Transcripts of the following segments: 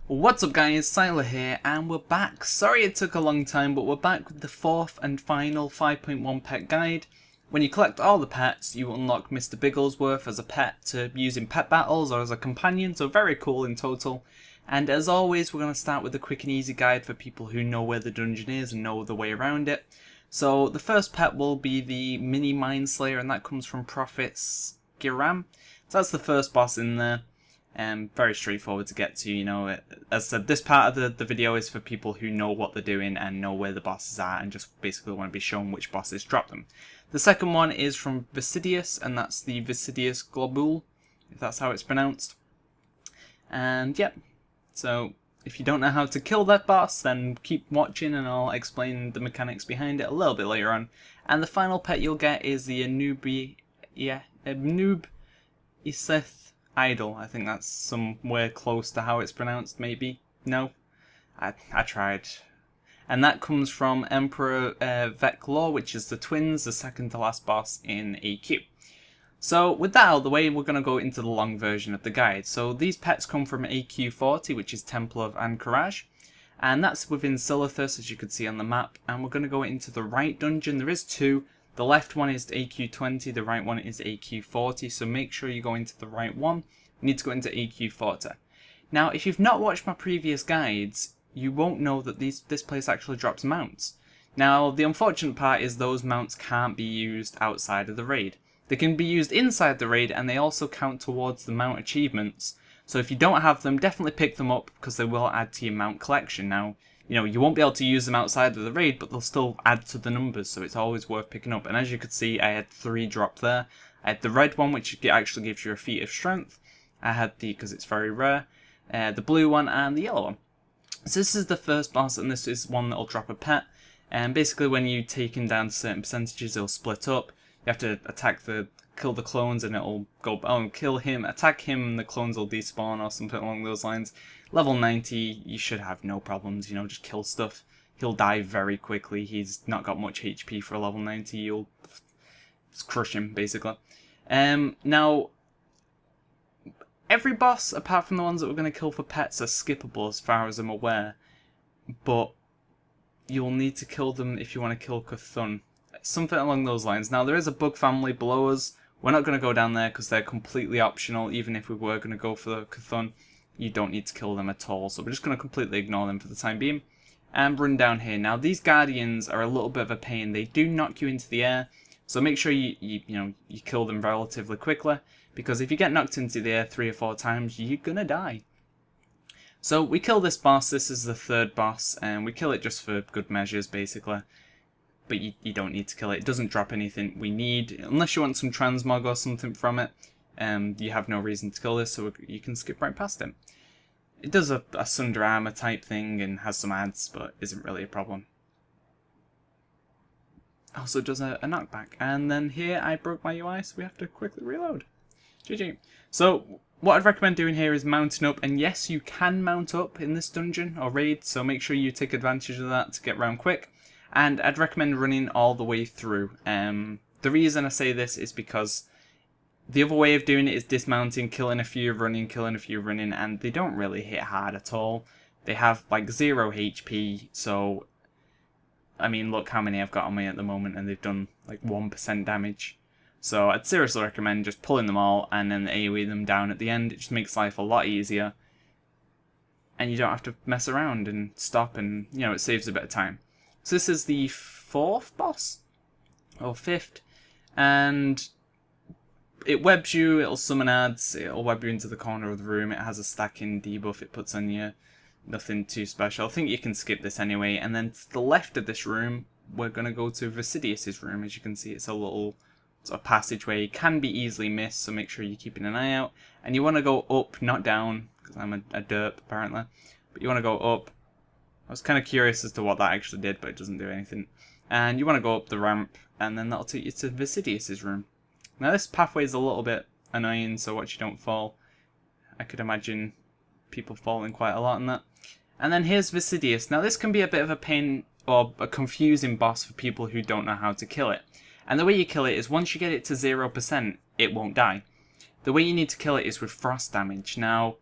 What's up guys, Syiler here, and we're back. Sorry it took a long time, but we're back with the fourth and final 5.1 pet guide. When you collect all the pets, you unlock Mr. Bigglesworth as a pet to use in pet battles or as a companion, so very cool in total. And as always, we're going to start with a quick and easy guide for people who know where the dungeon is and know the way around it. So the first pet will be the mini Mind Slayer, and that comes from Prophet's Giram. So that's the first boss in there. Very straightforward to get to, you know. As I said, this part of the video is for people who know what they're doing and know where the bosses are and just basically want to be shown which bosses drop them. The second one is from Vissa Dias, and that's the Vissa Dias Globule, if that's how it's pronounced. And yep, so if you don't know how to kill that boss, then keep watching and I'll explain the mechanics behind it a little bit later on. And the final pet you'll get is the Anub Iseth Idol. I think that's somewhere close to how it's pronounced, maybe? No? I tried. And that comes from Emperor Vek'lor, which is the twins, the second to last boss in AQ. So with that out of the way, we're going to go into the long version of the guide. So these pets come from AQ 40, which is Temple of Ahn'Qiraj, and that's within Syiler, as you can see on the map. And we're going to go into the right dungeon. There is two. The left one is AQ 20, the right one is AQ 40, so make sure you go into the right one. You need to go into AQ 40. Now, if you've not watched my previous guides, you won't know that this place actually drops mounts. Now, the unfortunate part is those mounts can't be used outside of the raid. They can be used inside the raid, and they also count towards the mount achievements. So if you don't have them, definitely pick them up, because they will add to your mount collection. Now, you know, you won't be able to use them outside of the raid, but they'll still add to the numbers, so it's always worth picking up. And as you could see, I had 3 drop there. I had the red one, which actually gives you a feat of strength. I had because it's very rare, the blue one and the yellow one. So this is the first boss, and this is one that'll drop a pet. And basically when you take him down to certain percentages, it'll split up. You have to kill the clones, and it'll go, kill him, attack him, and the clones will despawn or something along those lines. Level 90, you should have no problems, you know, just kill stuff. He'll die very quickly. He's not got much HP for a level 90. You'll just crush him, basically. Now, every boss, apart from the ones that we're going to kill for pets, are skippable as far as I'm aware. But you'll need to kill them if you want to kill Cthulhu. Something along those lines. Now, there is a bug family below us. We're not going to go down there because they're completely optional. Even if we were going to go for the Cthulhu, you don't need to kill them at all. So we're just going to completely ignore them for the time being. And run down here. Now, these guardians are a little bit of a pain. They do knock you into the air. So make sure you kill them relatively quickly. Because if you get knocked into the air 3 or 4 times, you're going to die. So we kill this boss. This is the third boss. And we kill it just for good measures, basically. But you don't need to kill it. It doesn't drop anything we need. Unless you want some transmog or something from it. You have no reason to kill this, so you can skip right past it. It does a Sunder Armor type thing and has some ads, but isn't really a problem. Also does a knockback. And then here I broke my UI, so we have to quickly reload. GG. So what I'd recommend doing here is mounting up. And yes, you can mount up in this dungeon or raid, so make sure you take advantage of that to get round quick. And I'd recommend running all the way through. The reason I say this is because the other way of doing it is dismounting, killing a few, running, and they don't really hit hard at all. They have like 0 HP, so I mean, look how many I've got on me at the moment, and they've done like 1% damage. So I'd seriously recommend just pulling them all and then AoE them down at the end. It just makes life a lot easier. And you don't have to mess around and stop, and you know, it saves a bit of time. So this is the 4th boss, or 5th, and it webs you, it'll summon ads, it'll web you into the corner of the room, it has a stacking debuff it puts on you, nothing too special. I think you can skip this anyway, and then to the left of this room, we're going to go to Vissa Dias' room. As you can see, it's a little sort of passageway, it can be easily missed, so make sure you're keeping an eye out. And you want to go up, not down, because I'm a derp apparently, but you want to go up. I was kind of curious as to what that actually did, but it doesn't do anything. And you want to go up the ramp, and then that'll take you to Vissa Dias' room. Now this pathway is a little bit annoying, so watch you don't fall. I could imagine people falling quite a lot in that. And then here's Vissa Dias. Now this can be a bit of a pain or a confusing boss for people who don't know how to kill it. And the way you kill it is once you get it to 0%, it won't die. The way you need to kill it is with frost damage. Now,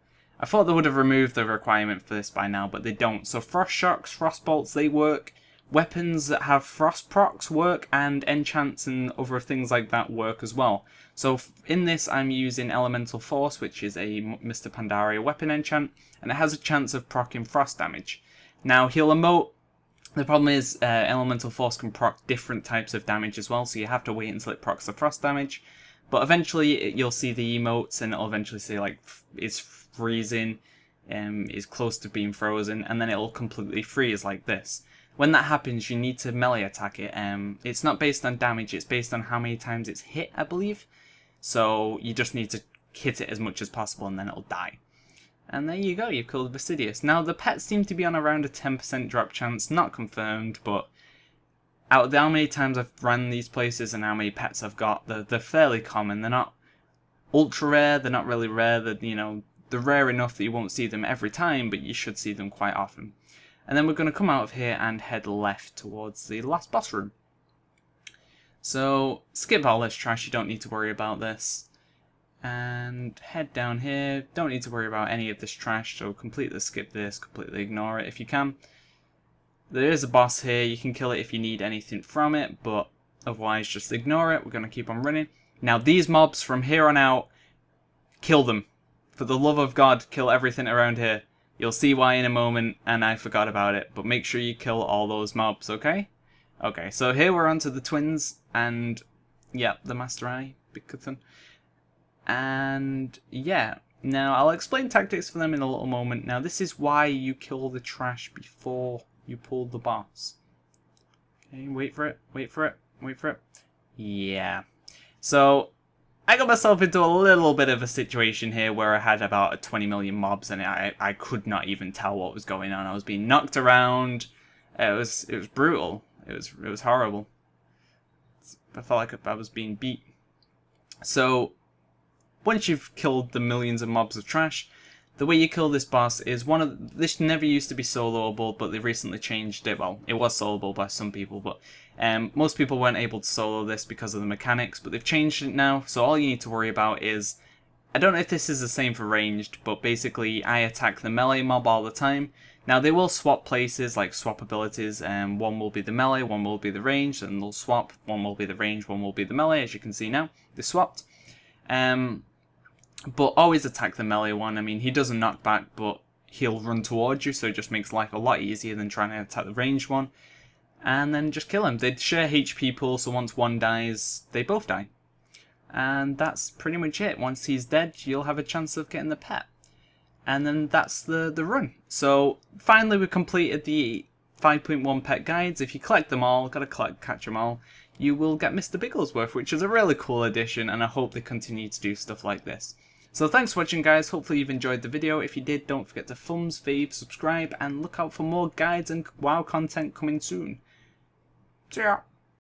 I thought they would have removed the requirement for this by now, but they don't. So frost shocks, frost bolts, they work. Weapons that have frost procs work, and enchants and other things like that work as well. So in this I'm using Elemental Force, which is a Mr. Pandaria weapon enchant, and it has a chance of proccing frost damage. Now he'll emote. The problem is Elemental Force can proc different types of damage as well, so you have to wait until it procs the frost damage. But eventually you'll see the emotes, and it'll eventually say like it's freezing, is close to being frozen, and then it'll completely freeze like this. When that happens, you need to melee attack it. It's not based on damage, it's based on how many times it's hit, I believe. So you just need to hit it as much as possible and then it'll die. And there you go, you've killed Vissa Dias. Now the pets seem to be on around a 10% drop chance, not confirmed, but out of how many times I've ran these places and how many pets I've got, they're fairly common. They're not ultra rare, they're not really rare, they're rare enough that you won't see them every time, but you should see them quite often. And then we're going to come out of here and head left towards the last boss room. So skip all this trash, you don't need to worry about this. And head down here, don't need to worry about any of this trash, so completely skip this, completely ignore it if you can. There is a boss here, you can kill it if you need anything from it, but otherwise just ignore it, we're going to keep on running. Now these mobs from here on out, kill them. For the love of God, kill everything around here. You'll see why in a moment, and I forgot about it, but make sure you kill all those mobs, okay? Okay, so here we're onto the twins, and yeah, the Master Eye, Big. And yeah, now I'll explain tactics for them in a little moment. Now this is why you kill the trash before you pull the boss. Okay, wait for it, wait for it, wait for it. Yeah. So I got myself into a little bit of a situation here where I had about 20 million mobs and I could not even tell what was going on. I was being knocked around. It was brutal. It was horrible. I felt like I was being beat. So once you've killed the millions of mobs of trash, the way you kill this boss is this never used to be soloable, but they recently changed it. Well, it was soloable by some people, but most people weren't able to solo this because of the mechanics, but they've changed it now, so all you need to worry about is, I don't know if this is the same for ranged, but basically I attack the melee mob all the time. Now they will swap places, like swap abilities, one will be the melee, one will be the range, and they'll swap, one will be the range, one will be the melee, as you can see now, they swapped. But always attack the melee one. I mean, he doesn't knock back, but he'll run towards you, so it just makes life a lot easier than trying to attack the ranged one. And then just kill him. They share HP pool, so once one dies, they both die. And that's pretty much it. Once he's dead, you'll have a chance of getting the pet. And then that's the run. So finally we completed the 5.1 pet guides. If you collect them all, catch them all, you will get Mr. Bigglesworth, which is a really cool addition, and I hope they continue to do stuff like this. So thanks for watching, guys. Hopefully you've enjoyed the video. If you did, don't forget to thumbs, fave, subscribe, and look out for more guides and WoW content coming soon. See ya!